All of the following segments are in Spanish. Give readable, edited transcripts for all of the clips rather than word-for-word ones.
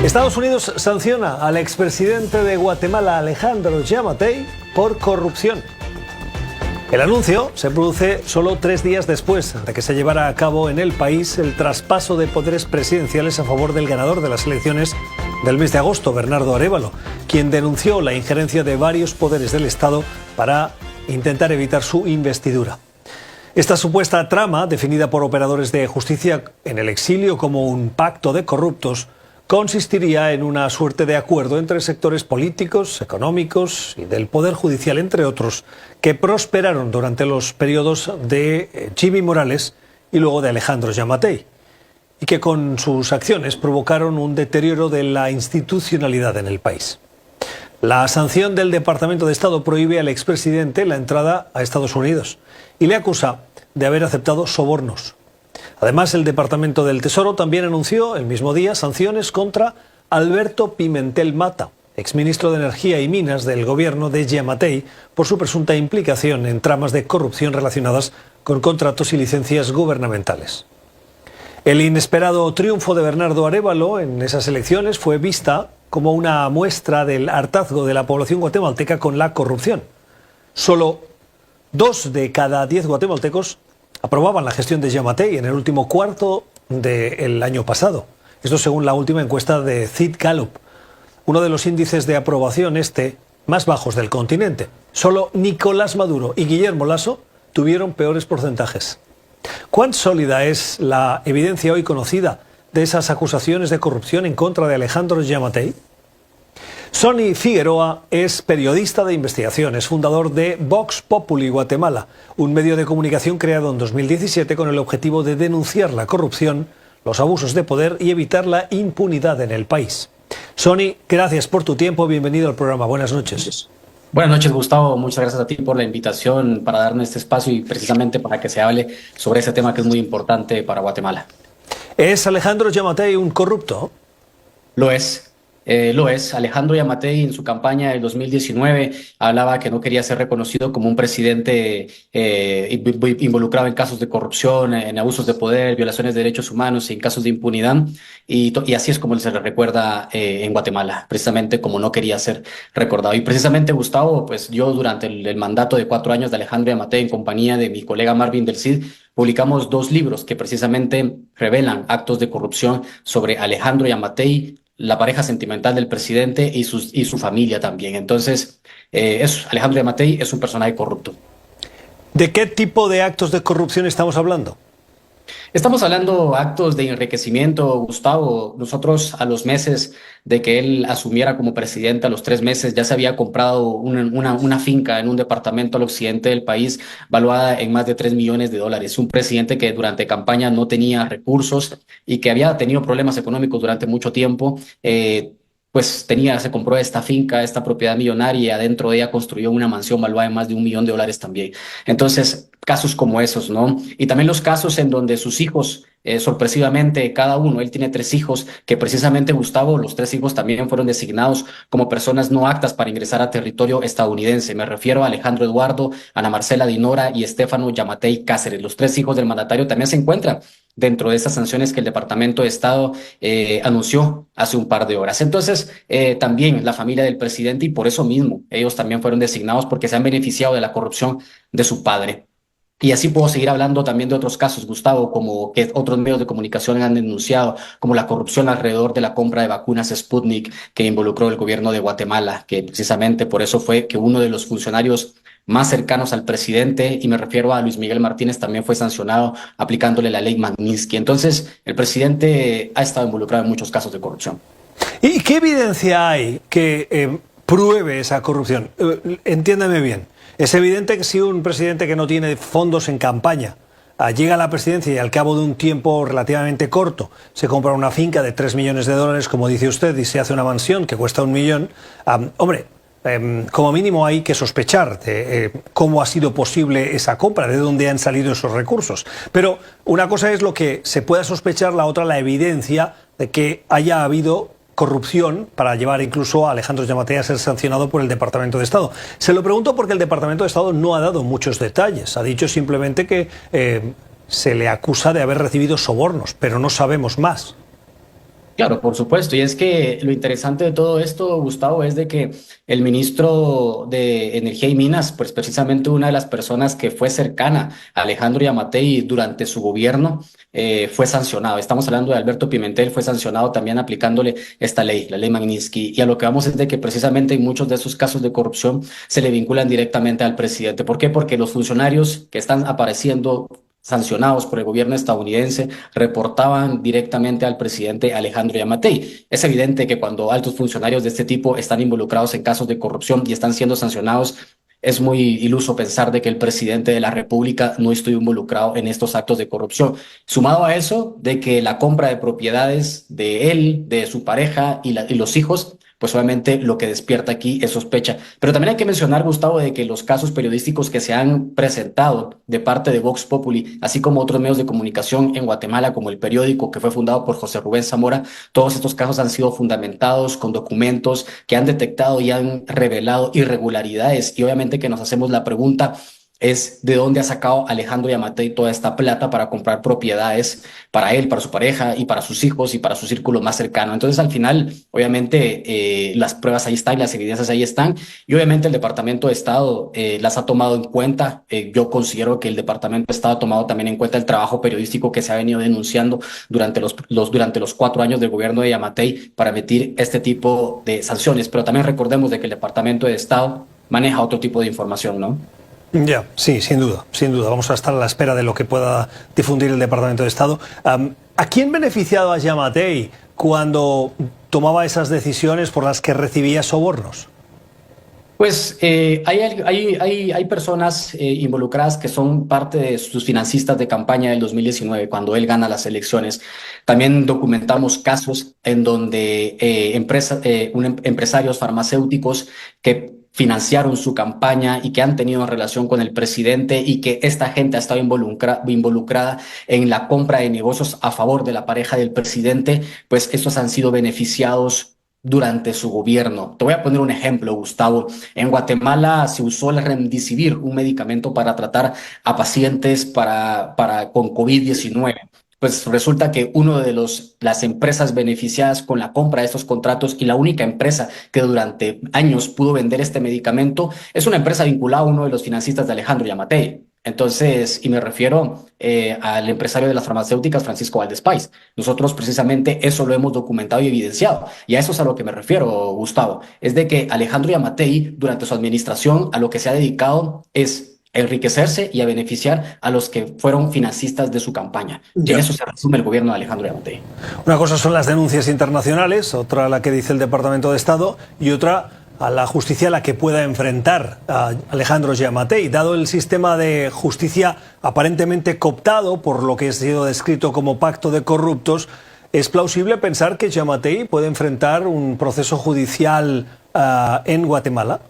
Estados Unidos sanciona al expresidente de Guatemala, Alejandro Giammattei, por corrupción. El anuncio se produce solo 3 días después de que se llevara a cabo en el país el traspaso de poderes presidenciales a favor del ganador de las elecciones del mes de agosto, Bernardo Arévalo, quien denunció la injerencia de varios poderes del Estado para intentar evitar su investidura. Esta supuesta trama, definida por operadores de justicia en el exilio como un pacto de corruptos, consistiría en una suerte de acuerdo entre sectores políticos, económicos y del Poder Judicial, entre otros, que prosperaron durante los periodos de Jimmy Morales y luego de Alejandro Giammattei, y que con sus acciones provocaron un deterioro de la institucionalidad en el país. La sanción del Departamento de Estado prohíbe al expresidente la entrada a Estados Unidos y le acusa de haber aceptado sobornos. Además, el Departamento del Tesoro también anunció el mismo día sanciones contra Alberto Pimentel Mata, exministro de Energía y Minas del gobierno de Giammattei, por su presunta implicación en tramas de corrupción relacionadas con contratos y licencias gubernamentales. El inesperado triunfo de Bernardo Arévalo en esas elecciones fue vista como una muestra del hartazgo de la población guatemalteca con la corrupción. Solo 2 de cada 10 guatemaltecos aprobaban la gestión de Giammattei en el último cuarto del año pasado. Esto según la última encuesta de Cid Gallup, uno de los índices de aprobación más bajos del continente. Solo Nicolás Maduro y Guillermo Lasso tuvieron peores porcentajes. ¿Cuán sólida es la evidencia hoy conocida de esas acusaciones de corrupción en contra de Alejandro Giammattei? Sonny Figueroa es periodista de investigación, es fundador de Vox Populi Guatemala, un medio de comunicación creado en 2017 con el objetivo de denunciar la corrupción, los abusos de poder y evitar la impunidad en el país. Sonny, gracias por tu tiempo, bienvenido al programa, buenas noches. Buenas noches, Gustavo, muchas gracias a ti por la invitación para darme este espacio y precisamente para que se hable sobre ese tema que es muy importante para Guatemala. ¿Es Alejandro Giammattei un corrupto? Lo es. Alejandro Giammattei en su campaña del 2019 hablaba que no quería ser reconocido como un presidente involucrado en casos de corrupción, en abusos de poder, violaciones de derechos humanos y en casos de impunidad. Y así es como se le recuerda en Guatemala, precisamente como no quería ser recordado. Y precisamente, Gustavo, pues yo durante el mandato de 4 años de Alejandro Giammattei en compañía de mi colega Marvin del Cid, publicamos 2 libros que precisamente revelan actos de corrupción sobre Alejandro Giammattei, la pareja sentimental del presidente y su familia también. Entonces, Alejandro Giammattei es un personaje corrupto. ¿De qué tipo de actos de corrupción estamos hablando? Estamos hablando de actos de enriquecimiento, Gustavo. Nosotros a los meses de que él asumiera como presidente, a los 3 meses, ya se había comprado una finca en un departamento al occidente del país, valuada en más de $3 millones. Un presidente que durante campaña no tenía recursos y que había tenido problemas económicos durante mucho tiempo. Pues se compró esta finca, esta propiedad millonaria, y adentro de ella construyó una mansión valuada en más de $1 millón también. Entonces, casos como esos, ¿no? Y también los casos en donde sus hijos, sorpresivamente, cada uno, él tiene 3 hijos, que precisamente, Gustavo, los 3 hijos también fueron designados como personas no aptas para ingresar a territorio estadounidense. Me refiero a Alejandro Eduardo, Ana Marcela Dinora y Estefano Giammattei Cáceres. Los 3 hijos del mandatario también se encuentran dentro de esas sanciones que el Departamento de Estado anunció hace un par de horas. Entonces, también la familia del presidente, y por eso mismo ellos también fueron designados porque se han beneficiado de la corrupción de su padre. Y así puedo seguir hablando también de otros casos, Gustavo, como que otros medios de comunicación han denunciado, como la corrupción alrededor de la compra de vacunas Sputnik que involucró el gobierno de Guatemala, que precisamente por eso fue que uno de los funcionarios más cercanos al presidente, y me refiero a Luis Miguel Martínez, también fue sancionado aplicándole la ley Magnitsky. Entonces, el presidente ha estado involucrado en muchos casos de corrupción. ¿Y qué evidencia hay que pruebe esa corrupción? Entiéndame bien. Es evidente que si un presidente que no tiene fondos en campaña llega a la presidencia y al cabo de un tiempo relativamente corto se compra una finca de $3 millones, como dice usted, y se hace una mansión que cuesta $1 millón, como mínimo hay que sospechar de cómo ha sido posible esa compra, de dónde han salido esos recursos. Pero una cosa es lo que se pueda sospechar, la otra la evidencia de que haya habido corrupción para llevar incluso a Alejandro Giammattei a ser sancionado por el Departamento de Estado. Se lo pregunto porque el Departamento de Estado no ha dado muchos detalles. Ha dicho simplemente que se le acusa de haber recibido sobornos, pero no sabemos más. Claro, por supuesto. Y es que lo interesante de todo esto, Gustavo, es de que el ministro de Energía y Minas, pues precisamente una de las personas que fue cercana a Alejandro Yamatei durante su gobierno, fue sancionado. Estamos hablando de Alberto Pimentel, fue sancionado también aplicándole esta ley, la ley Magnitsky. Y a lo que vamos es de que precisamente en muchos de esos casos de corrupción se le vinculan directamente al presidente. ¿Por qué? Porque los funcionarios que están apareciendo sancionados por el gobierno estadounidense, reportaban directamente al presidente Alejandro Yamatei. Es evidente que cuando altos funcionarios de este tipo están involucrados en casos de corrupción y están siendo sancionados, es muy iluso pensar de que el presidente de la República no estuvo involucrado en estos actos de corrupción. Sumado a eso, de que la compra de propiedades de él, de su pareja y los hijos, pues obviamente lo que despierta aquí es sospecha. Pero también hay que mencionar, Gustavo, de que los casos periodísticos que se han presentado de parte de Vox Populi, así como otros medios de comunicación en Guatemala, como El Periódico, que fue fundado por José Rubén Zamora, todos estos casos han sido fundamentados con documentos que han detectado y han revelado irregularidades. Y obviamente que nos hacemos la pregunta es de dónde ha sacado Alejandro Yamatei toda esta plata para comprar propiedades para él, para su pareja y para sus hijos y para su círculo más cercano. Entonces, al final, obviamente, las pruebas ahí están, las evidencias ahí están, y obviamente el Departamento de Estado las ha tomado en cuenta. Yo considero que el Departamento de Estado ha tomado también en cuenta el trabajo periodístico que se ha venido denunciando durante los 4 años del gobierno de Yamatei para emitir este tipo de sanciones. Pero también recordemos de que el Departamento de Estado maneja otro tipo de información, ¿no? Ya, sí, sin duda, sin duda. Vamos a estar a la espera de lo que pueda difundir el Departamento de Estado. ¿A quién beneficiaba a Yamatei cuando tomaba esas decisiones por las que recibía sobornos? Pues hay personas involucradas que son parte de sus financistas de campaña del 2019, cuando él gana las elecciones. También documentamos casos en donde empresarios farmacéuticos que financiaron su campaña y que han tenido relación con el presidente y que esta gente ha estado involucrada en la compra de negocios a favor de la pareja del presidente, pues estos han sido beneficiados durante su gobierno. Te voy a poner un ejemplo, Gustavo. En Guatemala se usó el Remdesivir, un medicamento para tratar a pacientes con COVID-19. Pues resulta que uno de las empresas beneficiadas con la compra de estos contratos y la única empresa que durante años pudo vender este medicamento es una empresa vinculada a uno de los financistas de Alejandro Yamatei. Entonces, y me refiero al empresario de las farmacéuticas, Francisco Valdespais. Nosotros precisamente eso lo hemos documentado y evidenciado. Y a eso es a lo que me refiero, Gustavo. Es de que Alejandro Yamatei, durante su administración, a lo que se ha dedicado es enriquecerse y a beneficiar a los que fueron financistas de su campaña. Y en eso se resume el gobierno de Alejandro Yamatei. Una cosa son las denuncias internacionales, otra la que dice el Departamento de Estado y otra a la justicia a la que pueda enfrentar a Alejandro Yamatei. Dado el sistema de justicia aparentemente cooptado por lo que ha sido descrito como pacto de corruptos, ¿es plausible pensar que Yamatei puede enfrentar un proceso judicial en Guatemala?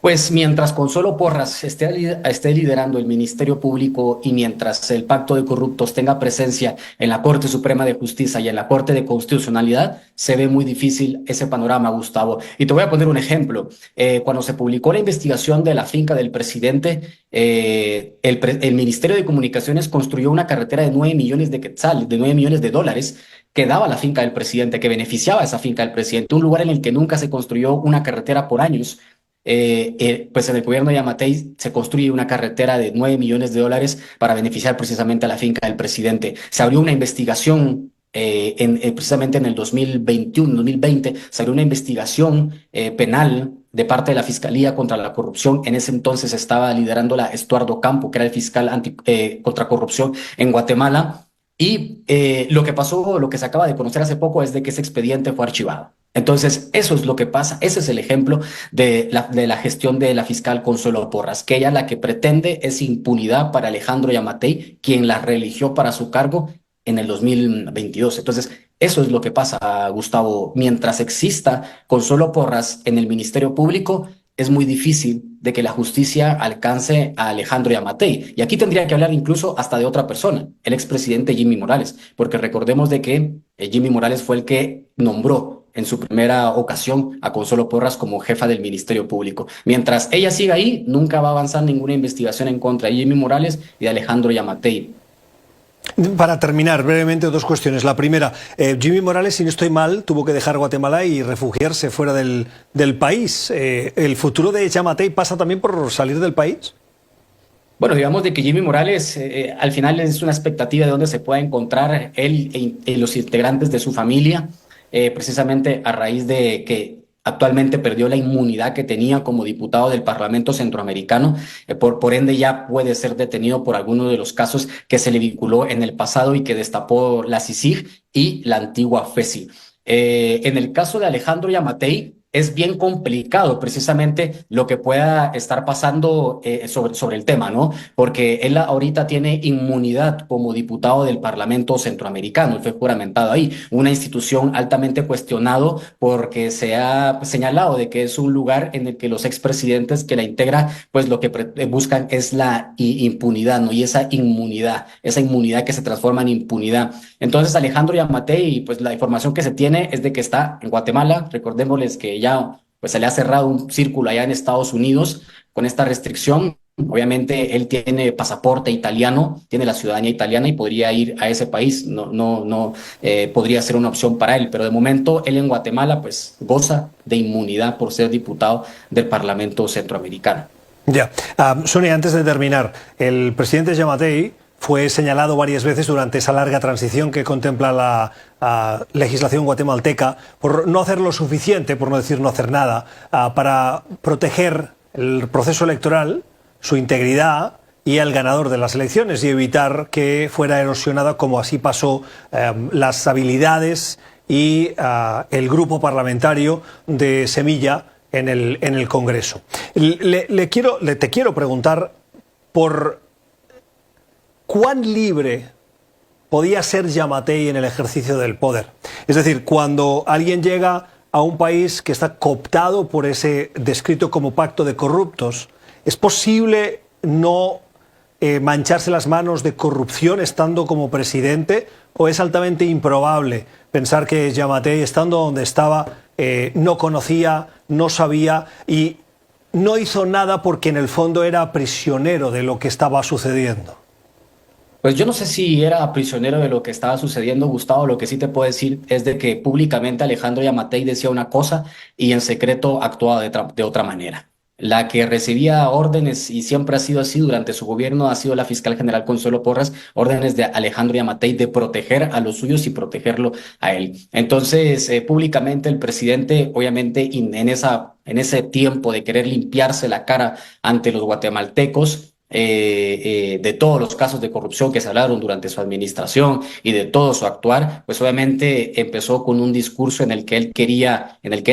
Pues mientras Consuelo Porras esté liderando el Ministerio Público y mientras el Pacto de Corruptos tenga presencia en la Corte Suprema de Justicia y en la Corte de Constitucionalidad, se ve muy difícil ese panorama, Gustavo. Y te voy a poner un ejemplo. Cuando se publicó la investigación de la finca del presidente, el Ministerio de Comunicaciones construyó una carretera de 9 millones de quetzales, de 9 millones de dólares, que daba la finca del presidente, que beneficiaba a esa finca del presidente, un lugar en el que nunca se construyó una carretera por años. Pues en el gobierno de Yamatei se construye una carretera de 9 millones de dólares para beneficiar precisamente a la finca del presidente. Se abrió una investigación precisamente en el 2021, 2020, se abrió una investigación penal de parte de la Fiscalía contra la corrupción. En ese entonces estaba liderándola Estuardo Campo, que era el fiscal contra corrupción en Guatemala. Y lo que pasó, lo que se acaba de conocer hace poco es de que ese expediente fue archivado. Entonces, eso es lo que pasa. Ese es el ejemplo de la gestión de la fiscal Consuelo Porras, que ella la que pretende es impunidad para Alejandro Yamatei, quien la reeligió para su cargo en el 2022. Entonces, eso es lo que pasa, Gustavo. Mientras exista Consuelo Porras en el Ministerio Público, es muy difícil de que la justicia alcance a Alejandro Yamatei. Y aquí tendría que hablar incluso hasta de otra persona, el expresidente Jimmy Morales, porque recordemos de que Jimmy Morales fue el que nombró en su primera ocasión a Consuelo Porras como jefa del Ministerio Público. Mientras ella siga ahí, nunca va a avanzar ninguna investigación en contra de Jimmy Morales y de Alejandro Yamatei. Para terminar, brevemente, dos cuestiones. La primera, Jimmy Morales, si no estoy mal, tuvo que dejar Guatemala y refugiarse fuera del país. ¿El futuro de Yamatei pasa también por salir del país? Bueno, digamos de que Jimmy Morales al final es una expectativa de dónde se pueda encontrar él y los integrantes de su familia, precisamente a raíz de que actualmente perdió la inmunidad que tenía como diputado del Parlamento Centroamericano, por ende ya puede ser detenido por alguno de los casos que se le vinculó en el pasado y que destapó la CICIG y la antigua FESI. En el caso de Alejandro Yamatei, es bien complicado precisamente lo que pueda estar pasando sobre el tema, ¿no? Porque él ahorita tiene inmunidad como diputado del Parlamento Centroamericano, él fue juramentado ahí, una institución altamente cuestionado porque se ha señalado de que es un lugar en el que los expresidentes que la integran, pues lo que buscan es la impunidad, ¿no? Y esa inmunidad que se transforma en impunidad. Entonces Alejandro Yamatei, pues la información que se tiene es de que está en Guatemala, recordémosles que ya pues se le ha cerrado un círculo allá en Estados Unidos con esta restricción. Obviamente él tiene pasaporte italiano, tiene la ciudadanía italiana y podría ir a ese país, no podría ser una opción para él, pero de momento él en Guatemala pues goza de inmunidad por ser diputado del Parlamento Centroamericano. Ya. Sonia, antes de terminar, el presidente Yamatei fue señalado varias veces durante esa larga transición que contempla la legislación guatemalteca por no hacer lo suficiente, por no decir no hacer nada, para proteger el proceso electoral, su integridad y al ganador de las elecciones y evitar que fuera erosionada, como así pasó, las habilidades y el grupo parlamentario de Semilla en el Congreso. Te quiero preguntar por ¿cuán libre podía ser Yamatei en el ejercicio del poder? Es decir, cuando alguien llega a un país que está cooptado por ese descrito como pacto de corruptos, ¿es posible no mancharse las manos de corrupción estando como presidente? ¿O es altamente improbable pensar que Yamatei, estando donde estaba, no conocía, no sabía y no hizo nada porque en el fondo era prisionero de lo que estaba sucediendo? Pues yo no sé si era prisionero de lo que estaba sucediendo, Gustavo. Lo que sí te puedo decir es de que públicamente Alejandro Yamatei decía una cosa y en secreto actuaba de otra manera. La que recibía órdenes, y siempre ha sido así durante su gobierno, ha sido la fiscal general Consuelo Porras, órdenes de Alejandro Yamatei de proteger a los suyos y protegerlo a él. Entonces, públicamente el presidente, obviamente, en ese tiempo de querer limpiarse la cara ante los guatemaltecos, de todos los casos de corrupción que se hablaron durante su administración y de todo su actuar, pues obviamente empezó con un discurso en el que él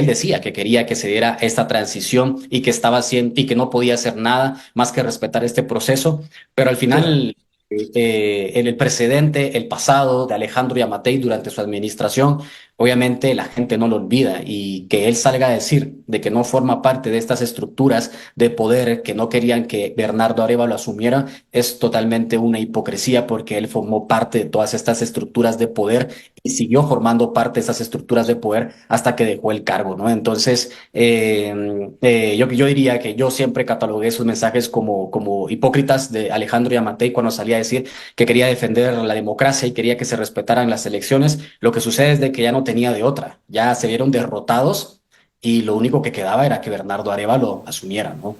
decía que quería que se diera esta transición y que estaba haciendo y que no podía hacer nada más que respetar este proceso, pero al final el precedente, el pasado de Alejandro Yamatei durante su administración, obviamente la gente no lo olvida y que él salga a decir de que no forma parte de estas estructuras de poder que no querían que Bernardo Arévalo asumiera es totalmente una hipocresía porque él formó parte de todas estas estructuras de poder y siguió formando parte de esas estructuras de poder hasta que dejó el cargo, ¿no? Entonces, yo diría que yo siempre catalogué esos mensajes como hipócritas de Alejandro Yamatei cuando salía a decir que quería defender la democracia y quería que se respetaran las elecciones. Lo que sucede es de que ya no tenía de otra, ya se vieron derrotados y lo único que quedaba era que Bernardo Arévalo asumiera, ¿no?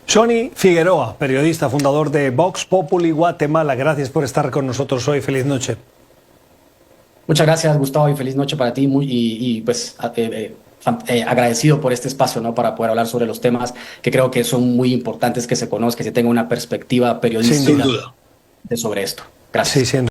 Sonny Figueroa, periodista, fundador de Vox Populi Guatemala, gracias por estar con nosotros hoy. Feliz noche. Muchas gracias, Gustavo, y feliz noche para ti. Agradecido por este espacio, ¿no? Para poder hablar sobre los temas que creo que son muy importantes que se conozca, que se tenga una perspectiva periodística sobre esto. Gracias. Sí, sin duda.